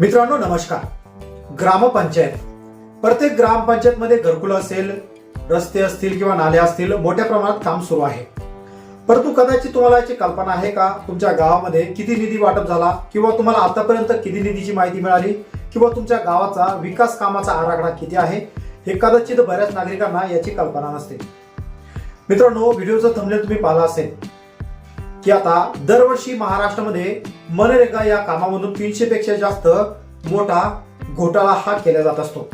मित्रांनो नमस्कार. ग्रामपंचायत, प्रत्येक ग्रामपंचायतमध्ये घरकुल असेल, रस्ते असतील किंवा नाले असतील, मोठ्या प्रमाणात काम सुरू आहे. परंतु कदाचित तुम्हाला याची कल्पना आहे का तुमच्या गावामध्ये किती निधी वाटप झाला किंवा तुम्हाला आतापर्यंत किती निधीची माहिती मिळाली किंवा तुमच्या गावाचा विकास कामाचा आराखडा किती आहे हे कदाचित बऱ्याच नागरिकांना याची कल्पना नसते. मित्रांनो, व्हिडिओचं थंबनेल तुम्ही पाहिला असेल की आता दरवर्षी महाराष्ट्रामध्ये मनरेगा या कामामधून 300 पेक्षा जास्त मोठा घोटाळा हा केला जात असतो.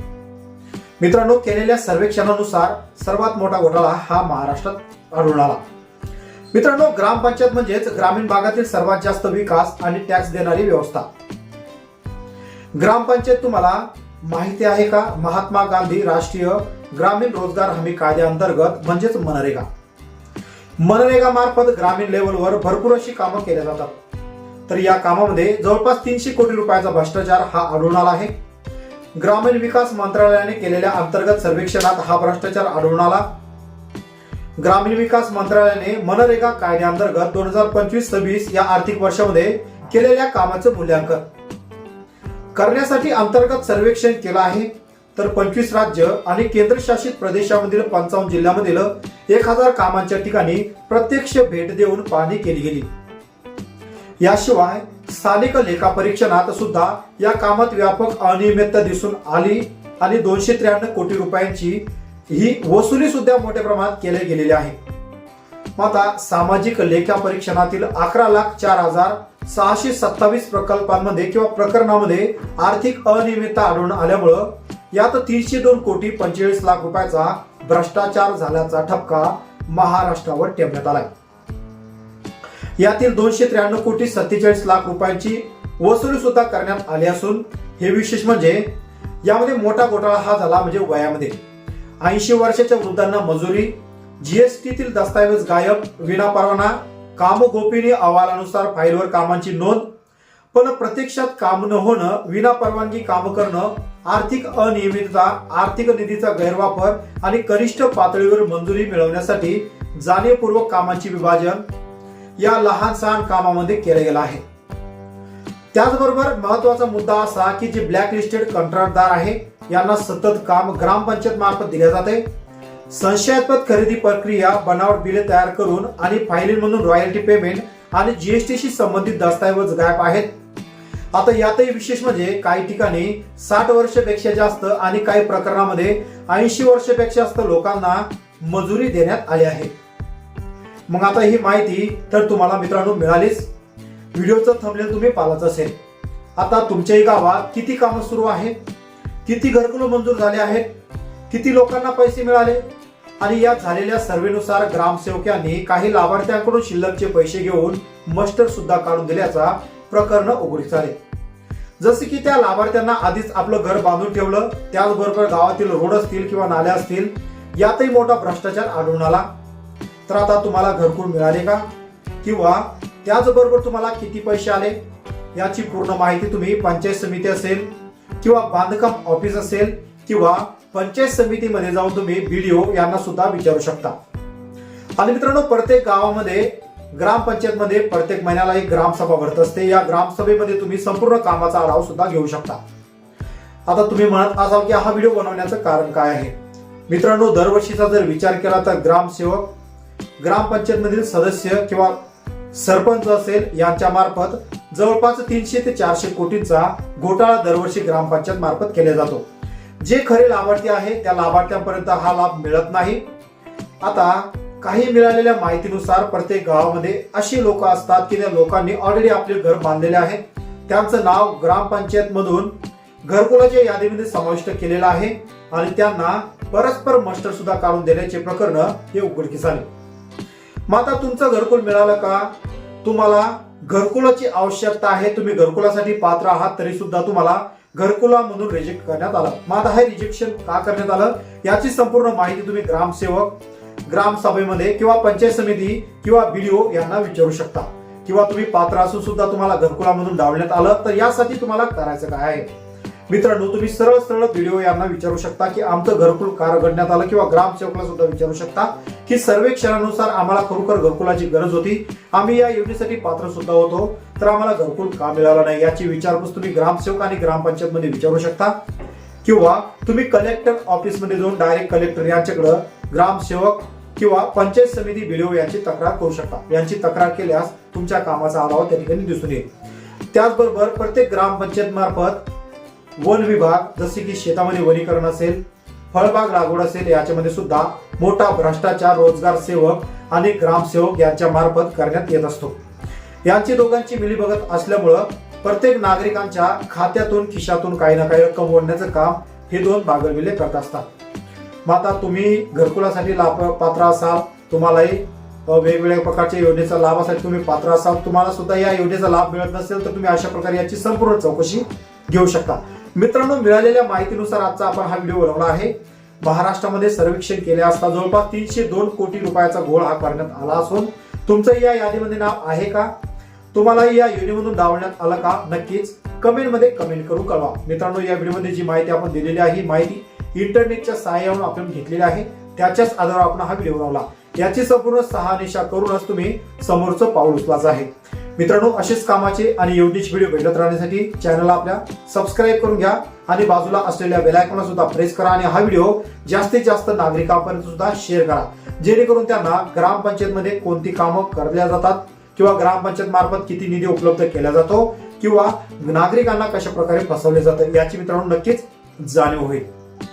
मित्रांनो, केलेल्या सर्वेक्षणानुसार सर्वात मोठा घोटाळा हा महाराष्ट्रात आढळून आला. मित्रांनो, ग्रामपंचायत म्हणजेच ग्रामीण भागातील सर्वात जास्त विकास आणि टॅक्स देणारी व्यवस्था. ग्रामपंचायत तुम्हाला माहिती आहे का? महात्मा गांधी राष्ट्रीय ग्रामीण रोजगार हमी कायद्याअंतर्गत म्हणजेच मनरेगा मार्फत ग्रामीण लेवलवर भरपूर अशी कामं केल्या जातात. तर या कामामध्ये जवळपास 300 कोटी रुपयाचा भ्रष्टाचार हा आढळून आला आहे. ग्रामीण विकास मंत्रालयाने केलेल्या अंतर्गत सर्वेक्षणात हा भ्रष्टाचार आढळून आला. ग्रामीण विकास मंत्रालयाने मनरेगा कायद्याअंतर्गत 2025-26 या आर्थिक वर्षामध्ये केलेल्या कामाचं मूल्यांकन करण्यासाठी अंतर्गत सर्वेक्षण केलं आहे. तर 25 राज्य आणि केंद्रशासित प्रदेशामधील 55 जिल्ह्यामधील 1000 कामांच्या ठिकाणी प्रत्यक्ष भेट देऊन पाहणी केली गेली. याशिवाय स्थानिक लेखापरीक्षणात सुद्धा या कामात व्यापक अनियमितता दिसून आली आणि 293 कोटी रुपयांची ही वसुली सुद्धा मोठ्या प्रमाणात केली गेलेली आहे. आता सामाजिक लेखापरीक्षणातील 11,04,627 प्रकल्पांमध्ये किंवा प्रकरणामध्ये आर्थिक अनियमितता आढळून आल्यामुळं यात 302 कोटी 45 लाख रुपयाचा भ्रष्टाचार झाल्याचा ठपका महाराष्ट्रावर ठेवण्यात आलाय. यातील 293 कोटी 47 लाख रुपयांची वसुली सुद्धा करण्यात आली असून हे विशेष म्हणजे यामध्ये मोठा घोटाळा हा झाला म्हणजे वयामध्ये 80 वर्षाच्या वृद्धांना मजुरी, जीएसटीतील दस्तावेज गायब, विनापरवाना, काम गोपनीय अहवालानुसार फाईलवर कामांची नोंद पण प्रत्यक्षात काम न होणं, विना परवानगी काम करणं, आर्थिक अनियमितता, आर्थिक निधीचा गैरवापर आणि कनिष्ठ पातळीवर मंजुरी मिळवण्यासाठी जाणीवपूर्वक कामांचे विभाजन या लहान सहान कामामध्ये केलं गेलं आहे. त्याचबरोबर महत्वाचा मुद्दा असा की जे ब्लॅक लिस्टेड कंत्राटदार आहे यांना सतत काम ग्रामपंचायत मार्फत दिले जाते. संशयास्पद खरेदी प्रक्रिया, बनावट बिले तयार करून आणि फायलींमधून रॉयल्टी पेमेंट आणि जीएसटीशी संबंधित दस्तावेज गायब आहेत. आता यातही विशेष म्हणजे काही ठिकाणी 60 वर्षापेक्षा जास्त आणि काही प्रकरणामध्ये 80 वर्षापेक्षा जास्त लोकांना मजुरी देण्यात आली आहे. मग आता ही माहिती तर तुम्हाला मित्रांनो मिळालीच. व्हिडिओचं थंबनेल तुम्ही पाहिलंच असेल. आता तुमच्याही गावात किती कामं सुरू आहेत, किती घरकुल मंजूर झाले आहेत, किती लोकांना पैसे मिळाले आणि या झालेल्या सर्वेनुसार ग्रामसेवकांनी काही लाभार्थ्यांकडून शिल्लकचे पैसे घेऊन मस्टर सुद्धा काढून दिल्याचा प्रकरण उघडकीस आले. जसे की त्या लाभार्थ्यांना आधीच आपलं घर बांधून ठेवलं, त्याचबरोबर गावातील रोड असतील किंवा नाल्या असतील यातही मोठा भ्रष्टाचार आढळून आला. तर आता तुम्हाला घरकुल मिळाले का किंवा त्याचबरोबर तुम्हाला किती पैसे आले याची पूर्ण माहिती तुम्ही पंचायत समिती असेल किंवा बांधकाम ऑफिस असेल किंवा पंचायत समितीमध्ये जाऊन तुम्ही बीडीओ यांना सुद्धा विचारू शकता. आणि मित्रांनो, प्रत्येक गावामध्ये ग्रामपंचायतमध्ये प्रत्येक महिन्याला एक ग्रामसभा भरत असते. या ग्रामसभेमध्ये तुम्ही संपूर्ण कामाचा आढावा सुद्धा घेऊ शकता. आता तुम्ही म्हणत असाल की हा व्हिडिओ बनवण्याचं कारण काय आहे. मित्रांनो, दरवर्षीचा जर विचार केला तर ग्रामसेवक, ग्रामपंचायत मधील सदस्य किंवा सरपंच असेल यांच्या मार्फत जवळपास 300 ते 400 कोटींचा घोटाळा दरवर्षी ग्रामपंचायत मार्फत केला जातो. जे खरे लाभार्थी आहे त्या लाभार्थ्यांपर्यंत हा लाभ मिळत नाही. आता काही मिळालेल्या माहितीनुसार प्रत्येक गावामध्ये अशी लोक असतात की त्या लोकांनी ऑलरेडी आपले घर बांधलेले आहे, त्यांचं नाव ग्रामपंचायत मधून घरकुलाच्या यादीमध्ये समाविष्ट केलेलं आहे आणि त्यांना परस्पर मस्टर सुद्धा काढून देण्याचे प्रकरण हे उघडकीस आले. मग आता तुमचं घरकुल मिळालं का? तुम्हाला घरकुलाची आवश्यकता आहे, तुम्ही घरकुलासाठी पात्र आहात, तरी सुद्धा तुम्हाला घरकुलामधून रिजेक्ट करण्यात आलं. मग आता हे रिजेक्शन का करण्यात आलं याची संपूर्ण माहिती तुम्ही ग्रामसेवक, ग्रामसभेमध्ये किंवा पंचायत समिती किंवा बीडीओ यांना विचारू शकता. किंवा तुम्ही पात्र असून सुद्धा तुम्हाला घरकुलामधून डावण्यात आलं तर यासाठी तुम्हाला करायचं काय आहे. मित्रांनो, तुम्ही सरळ सरळ व्हिडिओ यांना विचारू शकता की आमचं घरकुल का रगडण्यात आलं, किंवा ग्रामसेवकला सुद्धा विचारू शकता की सर्वेक्षणानुसार आम्हाला खरोखर घरकुलाची गरज होती, आम्ही या योजनेसाठी पात्र सुद्धा होतो, तर आम्हाला घरकुल का मिळालं नाही, याची विचारपूस तुम्ही ग्रामसेवक आणि ग्रामपंचायत मध्ये विचारू शकता. किंवा तुम्ही कलेक्टर ऑफिस मध्ये जाऊन डायरेक्ट कलेक्टर यांच्याकडे ग्रामसेवक किंवा पंचायत समिती BDO यांची तक्रार करू शकता. यांची तक्रार केल्यास तुमच्या कामाचा आढावा त्या ठिकाणी दिसून येईल. त्याचबरोबर प्रत्येक ग्रामपंचायत मार्फत वन विभाग, जसे की शेतामध्ये वनीकरण असेल, फळबाग लागवड असेल, याच्यामध्ये सुद्धा मोठा भ्रष्टाचार रोजगार सेवक आणि ग्रामसेवक यांच्या मार्फत करण्यात येत असतो. यांची दोघांची मिलीभगत असल्यामुळं प्रत्येक नागरिकांच्या खात्यातून खिशातून काही ना काही रक्कम ओढण्याचं काम हे दोन भागलविले करत असतात. मग आता तुम्ही घरकुलासाठी पात्र असाल, तुम्हालाही वेगवेगळ्या प्रकारच्या योजनेचा लाभासाठी तुम्ही पात्र असाल, तुम्हाला सुद्धा या योजनेचा लाभ मिळत नसेल तर तुम्ही अशा प्रकारे याची संपूर्ण चौकशी घेऊ शकता. मित्रांनो, मिळालेल्या माहितीनुसार आजचा आपण हा व्हिडिओ बनवला आहे. महाराष्ट्रामध्ये सर्वेक्षण केले असता जवळपास 302 कोटी रुपयाचा घोळ हा करण्यात आला असून तुमचं या यादीमध्ये नाव आहे का? तुम्हाला या योजनेमधून डावलण्यात आलं का? नक्कीच कमेंट मध्ये कमेंट करून कळवा. मित्रांनो, या व्हिडिओमध्ये जी माहिती आपण दिलेली आहे, ही माहिती इंटरनेटच्या सहाय्याने आपण घेतलेली आहे, त्याच्याच आधारावर आपण हा व्हिडिओ बनवला. याची संपूर्ण शहानिशा करूनच तुम्ही समोरचं पाऊल उचलायचं आहे. मित्रांनो, असेच कामाचे आणि योजनेचे व्हिडिओ भेटत राहण्यासाठी चॅनलला आपल्या सबस्क्राईब करून घ्या आणि बाजूला असलेल्या बेल आयकॉनला सुद्धा प्रेस करा आणि हा व्हिडिओ जास्तीत जास्त नागरिकांपर्यंत सुद्धा शेअर करा, जेणेकरून त्यांना ग्रामपंचायत मध्ये कोणती कामं करल्या जातात किंवा ग्रामपंचायत मार्फत किती निधी उपलब्ध केला जातो किंवा नागरिकांना कशा प्रकारे फसवले जातं याची मित्रांनो नक्कीच जाणीव होईल.